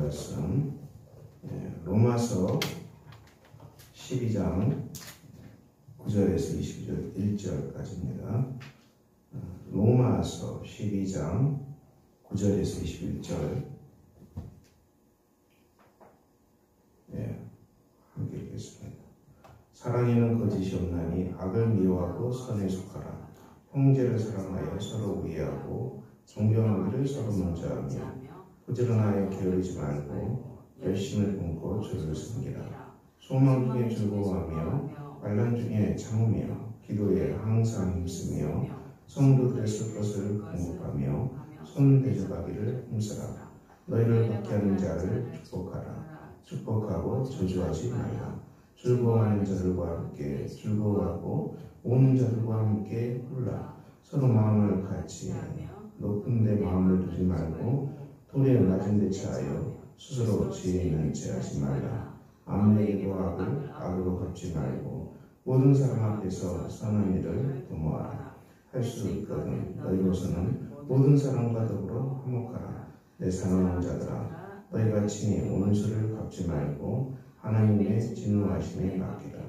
말씀 로마서 12장 9절에서 21절까지입니다. 로마서 12장 9절에서 21절 함께 읽겠습니다. 사랑에는 거짓이 없나니 악을 미워하고 선에 속하라. 형제를 사랑하여 서로 위하고 존경하기를 서로 먼저 하며 부지런하여 게으르지 말고 열심을 품고 주를 섬기라. 소망 중에 즐거워하며 환난 중에 참으며 기도에 항상 힘쓰며 성도들의 쓸 것을 공급하며 손 대접하기를 힘쓰라. 너희를 박해하는 자를 축복하라. 축복하고 저주하지 말라. 즐거워하는 자들과 함께 즐거워하고 우는 자들과 함께 울라. 서로 마음을 같이 높은 데 마음을 두지 말고 도리어 낮은 데 차하여 스스로 지혜 있는 체 하지 말라. 아무에게도 악을 악으로 갚지 말고 모든 사람 앞에서 선한 일을 도모하라. 할 수 있거든 너희로서는 모든 사람과 더불어 화목하라. 내 사랑하는 자들아, 너희가 친히 온수를 갚지 말고 하나님의 진노하심에 맡기라.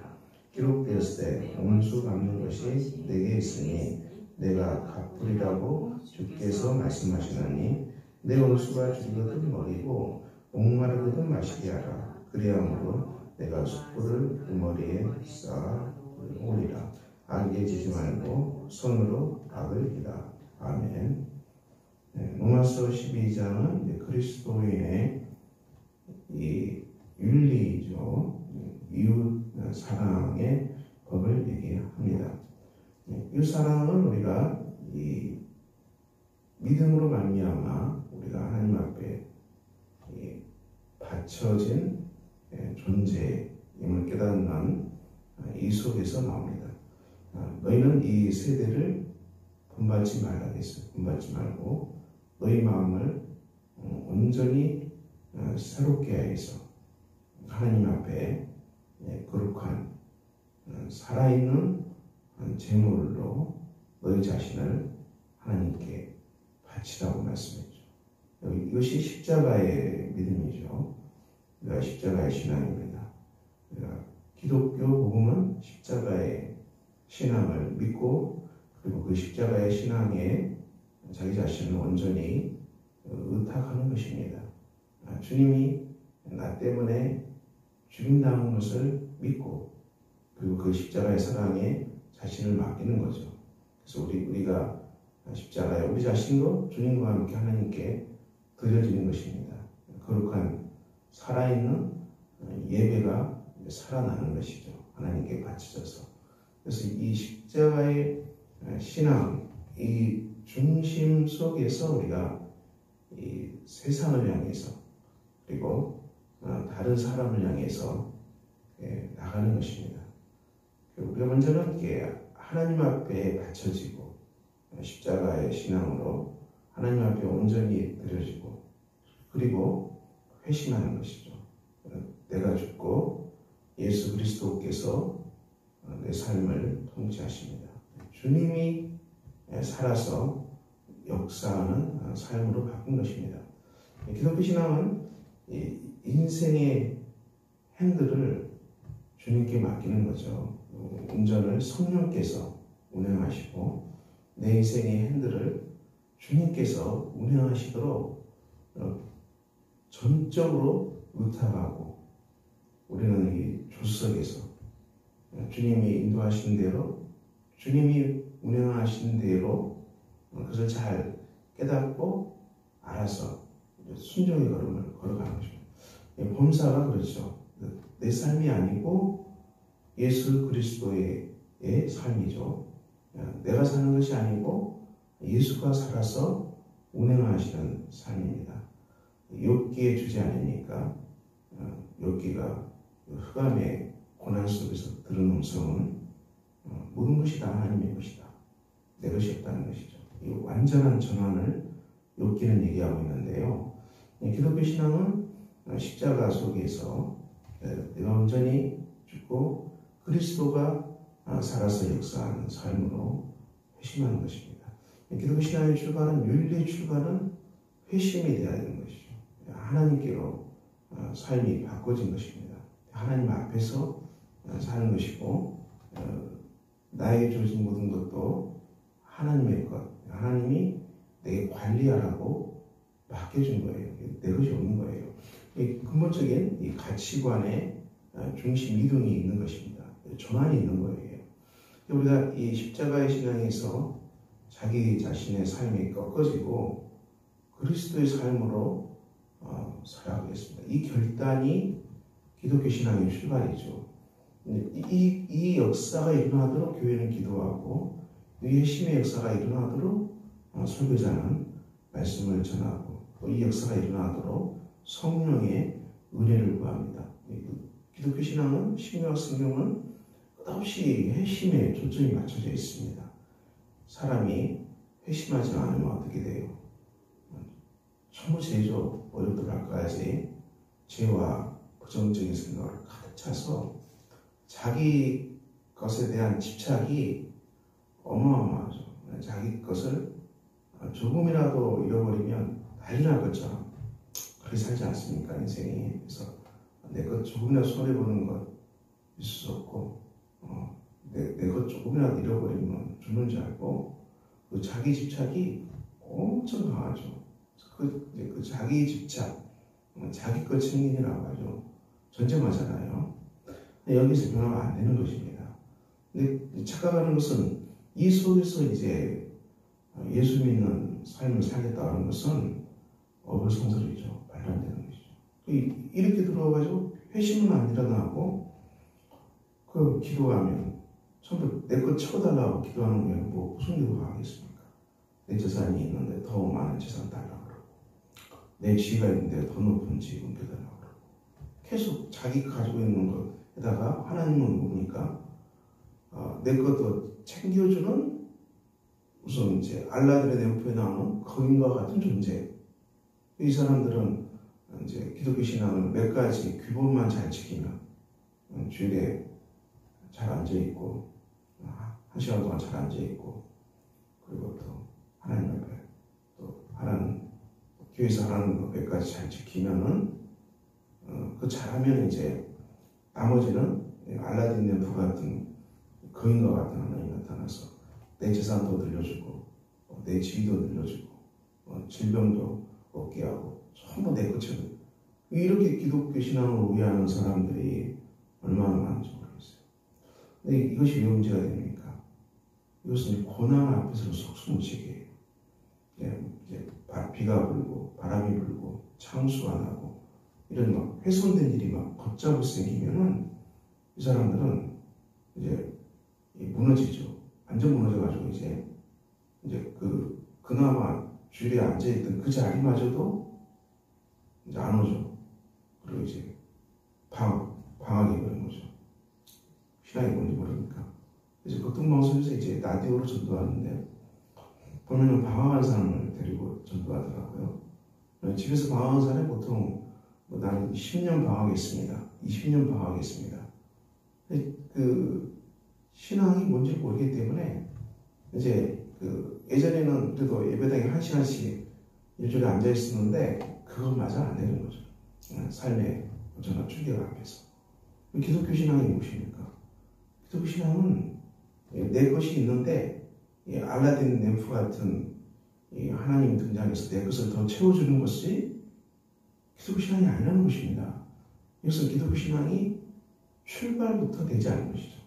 기록되었을 때 온수 갚는 것이 내게 있으니 내가 갚으리라고 주께서 말씀하시나니 내 온수가 줄이거든 먹이고 목마르거든 마시게 하라. 그리함으로 내가 숯불을 그 머리에 쌓아 올리라. 악에 지지 말고 손으로 악을 이라. 아멘. 로마서 12장은 그리스도인의 이 윤리죠. 이웃 사랑의 법을 얘기합니다. 이웃 사랑은 우리가 이 믿음으로 말미암아 우리가 하나님 앞에 바쳐진 존재임을 깨닫는 이 속에서 나옵니다. 너희는 이 세대를 본받지 말라겠어요. 본받지 말고 너희 마음을 온전히 새롭게 해서 하나님 앞에 거룩한 살아있는 제물로 너희 자신을 하나님께 바치라고 말씀했죠. 이것이 십자가의 믿음이죠. 십자가의 신앙입니다. 기독교 복음은 십자가의 신앙을 믿고 그리고 그 십자가의 신앙에 자기 자신을 온전히 의탁하는 것입니다. 주님이 나 때문에 죽임당한 것을 믿고 그리고 그 십자가의 사랑에 자신을 맡기는 거죠. 그래서 우리가 십자가에 우리 자신도 주님과 함께 하나님께 드려지는 것입니다. 거룩한 살아있는 예배가 살아나는 것이죠. 하나님께 바쳐져서. 그래서 이 십자가의 신앙, 이 중심 속에서 우리가 이 세상을 향해서 그리고 다른 사람을 향해서 나가는 것입니다. 우리가 먼저는 하나님 앞에 바쳐지고 십자가의 신앙으로 하나님 앞에 온전히 드려지고 그리고 회심하는 것이죠. 내가 죽고 예수 그리스도께서 내 삶을 통치하십니다. 주님이 살아서 역사하는 삶으로 바꾼 것입니다. 기독교 신앙은 인생의 핸들을 주님께 맡기는 거죠. 운전을 성령께서 운행하시고 내 인생의 핸들을 주님께서 운행하시도록 전적으로 의탁하고 우리는 이 조수석에서 주님이 인도하신 대로 주님이 운행하신 대로 그것을 잘 깨닫고 알아서 순종의 걸음을 걸어가는 것입니다. 범사가 그렇죠. 내 삶이 아니고 예수 그리스도의 삶이죠. 내가 사는 것이 아니고 예수가 살아서 운행하시는 삶입니다. 욥기에 주지 않으니까 욥기가 흑암의 고난 속에서 들은 음성은 모든 것이 다 하나님의 것이다. 내 것이 없다는 것이죠. 이 완전한 전환을 욥기는 얘기하고 있는데요. 기독교 신앙은 십자가 속에서 내가 온전히 죽고 그리스도가 살아서 역사하는 삶으로 회심하는 것입니다. 기독교 신앙의 출발은 윤리의 출발은 회심이 되어야 되는 것이죠. 하나님께로 삶이 바꿔진 것입니다. 하나님 앞에서 사는 것이고 나에게 주어진 모든 것도 하나님의 것, 하나님이 내게 관리하라고 맡겨준 거예요. 내 것이 없는 거예요. 근본적인 이 가치관의 중심 이동이 있는 것입니다. 전환이 있는 거예요. 우리가 이 십자가의 신앙에서 자기 자신의 삶이 꺾어지고 그리스도의 삶으로 살아가겠습니다. 이 결단이 기독교 신앙의 출발이죠. 이 역사가 일어나도록 교회는 기도하고 이 핵심의 역사가 일어나도록 설교자는 말씀을 전하고 또 이 역사가 일어나도록 성령의 은혜를 구합니다. 기독교 신앙은 신약 성경은 끝없이 핵심에 초점이 맞춰져 있습니다. 사람이 회심하지 않으면 어떻게 돼요? 천무제조 어렵도록까지 죄와 부정적인 생각을 가득 차서 자기 것에 대한 집착이 어마어마하죠. 자기 것을 조금이라도 잃어버리면 난리 날 것처럼 그렇게 살지 않습니까? 인생이. 그래서 내 것 조금이라도 손해보는 것 있을 수 없고 내 것 조금이라도 잃어버리면 죽는 줄 알고 그 자기 집착이 엄청 강하죠. 그 자기 집착, 자기 것 챙김이라고 하죠. 전쟁하잖아요. 여기서 변화가 안 되는 것입니다. 근데 착각하는 것은 이 속에서 이제 예수 믿는 삶을 살겠다는 것은 어불성설이죠. 말도 안 되는 것이죠. 이렇게 들어와가지고 회심은 안 일어나고 그 기도하면 전부 내 것 채워달라고 기도하는 게 뭐 무슨 기도가 하겠습니까? 내 재산이 있는데 더 많은 재산 달라고 그러고 내 지위가 있는데 더 높은 지위 옮겨달라고 그러고 계속 자기 가지고 있는 것에다가 하나님은 뭡니까? 내 것도 챙겨주는 우선 이제 알라들의 내용표에 나오는 거인과 같은 존재. 이 사람들은 이제 기독교 신앙을 몇 가지 규범만 잘 지키면 주일에 잘 앉아 있고 한 시간 동안 잘 앉아 있고 그리고 또 하나님 앞에 또 하라는 교회에서 하라는 거 몇 가지 잘 지키면은 그 잘하면 이제 나머지는 알라딘 램프 같은 거인과 같은 하나님이 나타나서 내 재산도 늘려주고 내 지위도 늘려주고 질병도 없게 하고 전부 내 것처럼 이렇게 기독교 신앙을 위하는 사람들이 얼마나 많은지 모르겠어요. 근데 이것이 왜 문제가 됩니까? 이것은 고난 앞에서 속수무책이에요. 이제 비가 불고 바람이 불고 창수가 나고 이런 막 훼손된 일이 막 걷잡을 생기면은 이 사람들은 이제 무너지죠. 완전 무너져가지고 이제 그나마 주일에 앉아있던 그 자리마저도 이제 안 오죠. 그리고 이제 방학이 되는 거죠. 신앙이 뭔지 모르니까. 그래서 교통방송에서 이제 라디오로 전도하는데 보면은 방황한 사람을 데리고 전도하더라고요. 집에서 방황한 사람이 보통 나는 10년 방황했습니다. 20년 방황했습니다. 그 신앙이 뭔지 모르기 때문에 이제 예전에는 그래도 예배당에 1시간씩 일주일에 앉아 있었는데 그것마저 안 되는 거죠. 삶의 전화 충격 앞에서. 기독교 신앙이 무엇입니까? 기독교 신앙은 내 것이 있는데 알라딘 램프 같은 하나님 등장해서 내 것을 더 채워주는 것이 기독교 신앙이 아니라는 것입니다. 이것은 기독교 신앙이 출발부터 되지 않은 것이죠.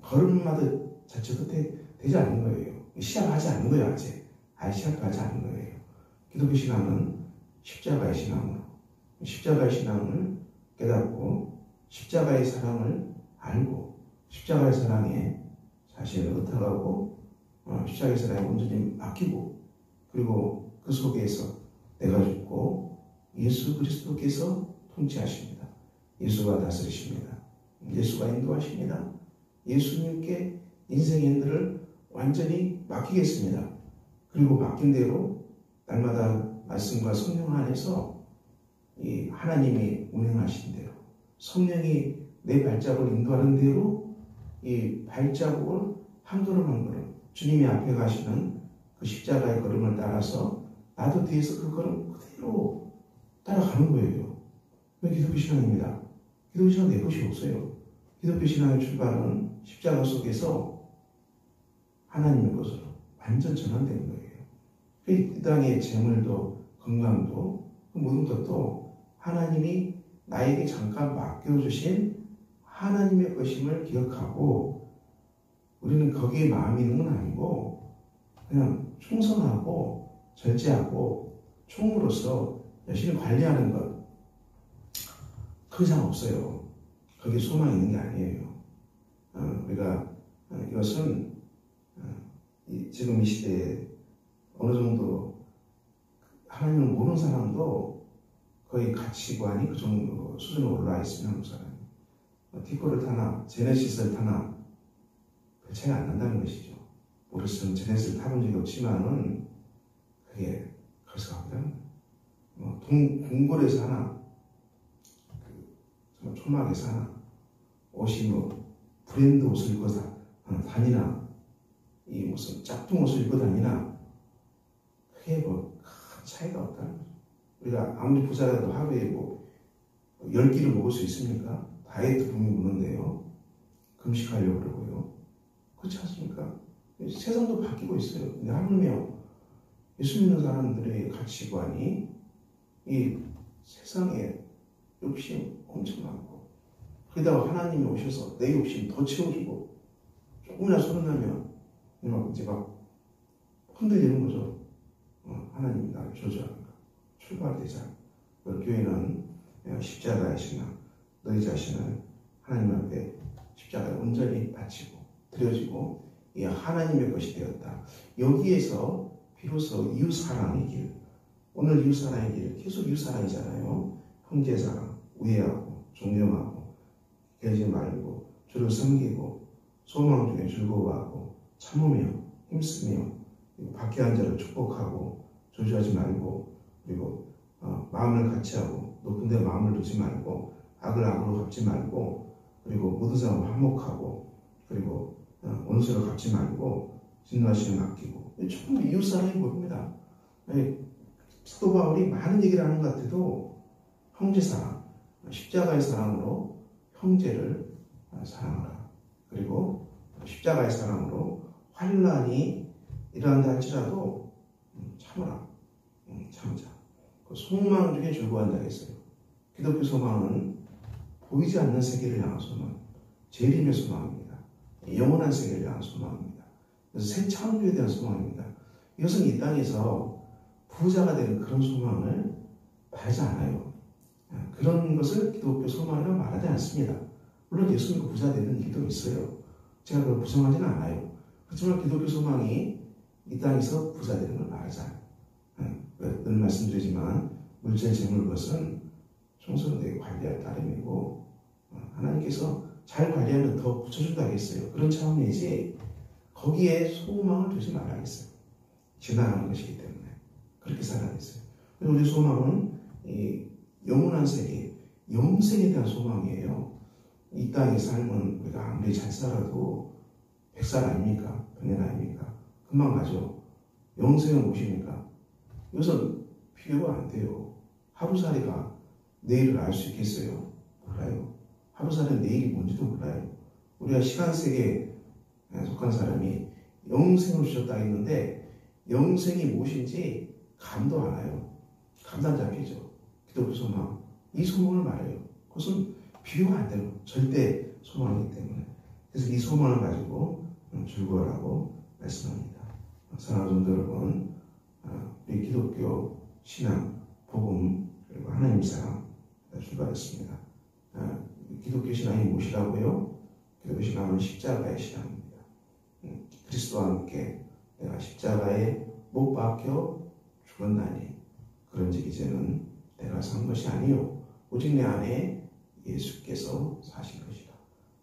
걸음마다 자체도 되지 않는 거예요. 시작하지 않는 거예요. 아직 시작하지 않는 거예요. 기독교 신앙은 십자가의 신앙으로 십자가의 신앙을 깨닫고 십자가의 사랑을 알고 십자가의 사랑에 자신을 의탁하고 십자가의 사랑에 온전히 맡기고 그리고 그 속에서 내가 죽고 예수 그리스도께서 통치하십니다. 예수가 다스리십니다. 예수가 인도하십니다. 예수님께 인생의 핸들을 완전히 맡기겠습니다. 그리고 맡긴 대로 날마다 말씀과 성령 안에서 이 하나님이 운행하신 대로 성령이 내 발자국을 인도하는 대로 이 발자국을 한 걸음 한 걸음 주님이 앞에 가시는 그 십자가의 걸음을 따라서 나도 뒤에서 그 걸음 그대로 따라가는 거예요. 기독교 신앙입니다. 기독교 신앙 내 것이 없어요. 기독교 신앙의 출발은 십자가 속에서 하나님의 것으로 완전 전환되는 거예요. 이 땅의 재물도 건강도 그 모든 것도 하나님이 나에게 잠깐 맡겨주신 하나님의 것임을 기억하고 우리는 거기에 마음이 있는 건 아니고 그냥 충성하고 절제하고 총으로서 열심히 관리하는 것 그 이상 없어요. 거기에 소망이 있는 게 아니에요. 우리가 이것은 지금 이 시대에 어느 정도 하나님을 모르는 사람도 거의 가치관이 그 정도 수준에 올라와 있으면 한국 사람이 티코를 타나 제네시스를 타나 별 차이가 안 난다는 것이죠. 모르시면 제네시스를 타본 적이 없지만은 그게 거기서 갑니다. 궁궐에서 하나 초막에서 하나 옷이 브랜드 옷을 입고 다니나 이 무슨 짝퉁 옷을 입고 다니나 크게 큰 차이가 없다는 거죠. 우리가 아무리 부자라도 하루에 10끼를 먹을 수 있습니까? 다이어트 붐이 오는데요. 금식하려고 그러고요. 그렇지 않습니까? 세상도 바뀌고 있어요. 근데 하물며 예수 믿는 사람들의 가치관이 이 세상에 욕심 엄청 많고 그러다가 하나님이 오셔서 내 욕심 더 채워주고 조금이나 소문나면 이제 막 흔들리는 거죠. 하나님이 나를 저주하는가 출발되자. 교회는 십자가의 신앙 너희 자신을 하나님 앞에 십자가에 온전히 바치고 드려지고 이 하나님의 것이 되었다. 여기에서 비로소 이웃사랑의 길 오늘 이웃사랑의 길 계속 이웃사랑이잖아요. 형제사랑 우애하고 존경하고 깨지 말고 주를 섬기고 소망 중에 즐거워하고 참으며 힘쓰며 박해한 자를 축복하고 저주하지 말고 그리고 마음을 같이하고 높은 데 마음을 두지 말고 악을 악으로 갚지 말고 그리고 모든 사람을 화목하고 그리고 원수를 갚지 말고 진노하시는 아끼고 조금 이웃사랑이 보입니다. 사도 바울이 많은 얘기를 하는 것 같아도 형제사랑, 십자가의 사랑으로 형제를 사랑하라. 그리고 십자가의 사랑으로 환난이 일어난다 할지라도 참으라. 참자. 그 소망 중에 즐거워한다 했어요. 기독교 소망은 보이지 않는 세계를 향한 소망, 재림의 소망입니다. 영원한 세계를 향한 소망입니다. 그래서 새 창조에 대한 소망입니다. 이것은 이 땅에서 부자가 되는 그런 소망을 바라지 않아요. 그런 것을 기독교 소망이라고 말하지 않습니다. 물론 예수 믿고 부자 되는 일도 있어요. 제가 그걸 부정하지는 않아요. 그렇지만 기독교 소망이 이 땅에서 부자 되는 걸 말하지 않아요. 늘 말씀드리지만 물질 재물 것은 청소년들에게 관리할 따름이고 하나님께서 잘 관리하면 더 붙여준다 하겠어요. 그런 차원이지 거기에 소망을 두지 말아야겠어요. 지나가는 것이기 때문에 그렇게 살아야겠어요. 우리 소망은 이 영원한 세계, 영생에 대한 소망이에요. 이 땅의 삶은 우리가 아무리 잘 살아도 100살 아닙니까? 100년 아닙니까? 금방 가죠. 영생은 무엇입니까? 이것은 비교가 안 돼요. 하루살이가 내일을 알 수 있겠어요? 몰라요. 하루살이는 내일이 뭔지도 몰라요. 우리가 시간세계에 속한 사람이 영생을 주셨다 했는데 영생이 무엇인지 감도 안 와요. 감도 안 잡히죠. 기독교 소망. 이 소망을 말해요. 그것은 비교가 안 되는 절대 소망이기 때문에. 그래서 이 소망을 가지고 즐거워라고 말씀합니다. 사랑하는 성도 여러분, 우리 기독교 신앙, 복음, 그리고 하나님 사랑 출발했습니다. 기독교 신앙이 무엇이라고요? 기독교 신앙은 십자가의 신앙입니다. 그리스도와 함께 내가 십자가에 못 박혀 죽었나니 그런즉 이제는 내가 산 것이 아니요 오직 내 안에 예수께서 사신 것이다.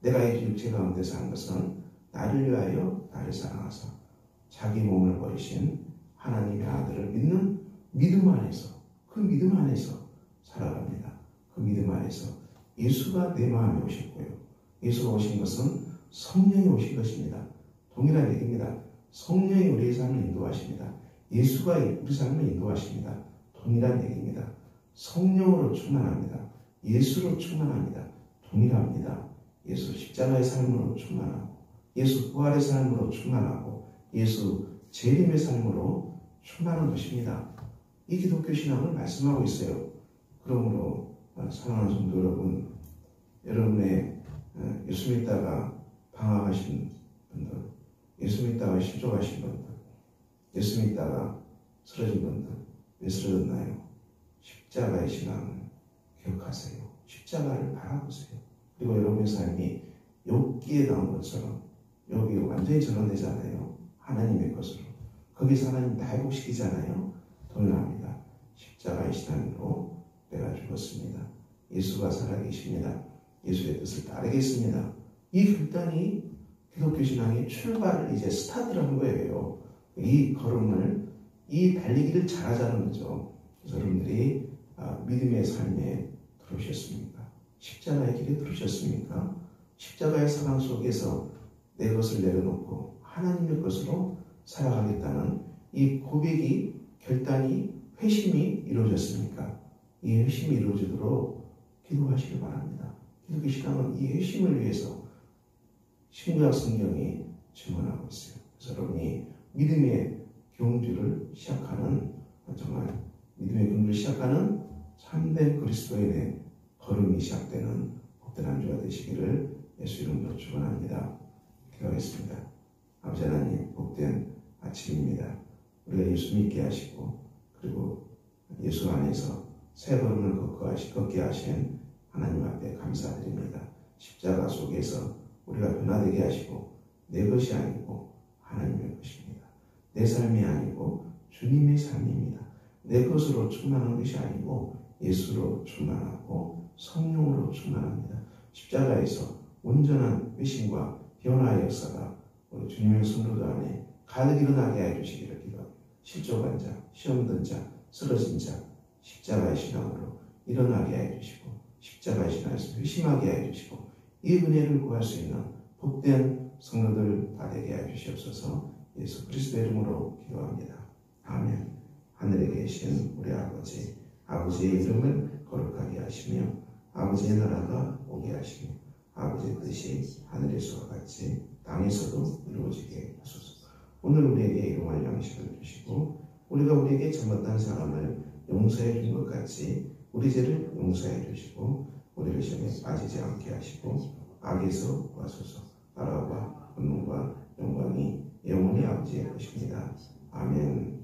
내가 이 육체 가운데 산 것은 나를 위하여 나를 사랑하사 자기 몸을 버리신 하나님의 아들을 믿는 믿음 안에서 그 믿음 안에서 살아갑니다. 그 믿음 안에서 예수가 내 마음에 오셨고요. 예수가 오신 것은 성령이 오신 것입니다. 동일한 얘기입니다. 성령이 우리의 삶을 인도하십니다. 예수가 우리 삶을 인도하십니다. 동일한 얘기입니다. 성령으로 충만합니다. 예수로 충만합니다. 동일합니다. 예수 십자가의 삶으로 충만하고, 예수 부활의 삶으로 충만하고, 예수 재림의 삶으로 충만한 것입니다. 이 기독교 신앙을 말씀하고 있어요. 그러므로 사랑하는 성도 여러분, 여러분의 예수 믿다가 방황하신 분들, 예수 믿다가 실족하신 분들, 예수 믿다가 쓰러진 분들, 왜 쓰러졌나요? 십자가의 신앙을 기억하세요. 십자가를 바라보세요. 그리고 여러분의 삶이 욥기에 나온 것처럼 여기 완전히 전환되잖아요. 하나님의 것으로. 거기서 하나님 다 회복시키잖아요. 동일합니다. 십자가의 신앙으로 내가 죽었습니다. 예수가 살아계십니다. 예수의 뜻을 따르겠습니다. 이 결단이 기독교 신앙의 출발을 이제 스타트를 한 거예요. 이 걸음을, 이 달리기를 잘하자는 거죠. 그래서 여러분들이 믿음의 삶에 들어오셨습니까? 십자가의 길에 들어오셨습니까? 십자가의 사랑 속에서 내 것을 내려놓고 하나님의 것으로 살아가겠다는 이 고백이, 결단이, 회심이 이루어졌습니까? 이 회심이 이루어지도록 기도하시기 바랍니다. 기독교 신앙은 이 회심을 위해서 신구약 성경이 증언하고 있어요. 그래서 여러분이 믿음의 경주를 시작하는, 정말 믿음의 경주를 시작하는 참된 그리스도인의 걸음이 시작되는 복된 한 주가 되시기를 예수 이름으로 축원합니다. 기도하겠습니다. 아버지 하나님, 복된 아침입니다. 우리가 예수 믿게 하시고, 그리고 예수 안에서 새 걸음을 걷게 하신 하나님 앞에 감사드립니다. 십자가 속에서 우리가 변화되게 하시고, 내 것이 아니고 하나님의 것입니다. 내 삶이 아니고 주님의 삶입니다. 내 것으로 충만한 것이 아니고 예수로 충만하고 성령으로 충만합니다. 십자가에서 온전한 회심과 변화의 역사가 우리 주님의 성도들 안에 가득 일어나게 해주시기를 기도합니다. 실족한 자, 시험 든 자, 쓰러진 자, 십자가의 신앙으로 일어나게 해주시고, 십자가의 신앙에서 회심하게 해주시고, 이 은혜를 구할 수 있는 복된 성도들 다 되게 해주시옵소서. 예수 그리스도의 이름으로 기도합니다. 아멘. 하늘에 계신 우리 아버지, 아버지의 이름을 거룩하게 하시며 아버지의 나라가 오게 하시며 아버지의 뜻이 하늘에서와 같이 땅에서도 이루어지게 하소서. 오늘 우리에게 일용할 양식을 주시고, 우리가 우리에게 잘못한 사람을 용서해 준 것 같이 우리 죄를 용서해 주시고, 우리를 시험에 빠지지 않게 하시고 악에서 구하소서. 나라와 권능과 영광이 영원히 아버지의 것입니다. 아멘.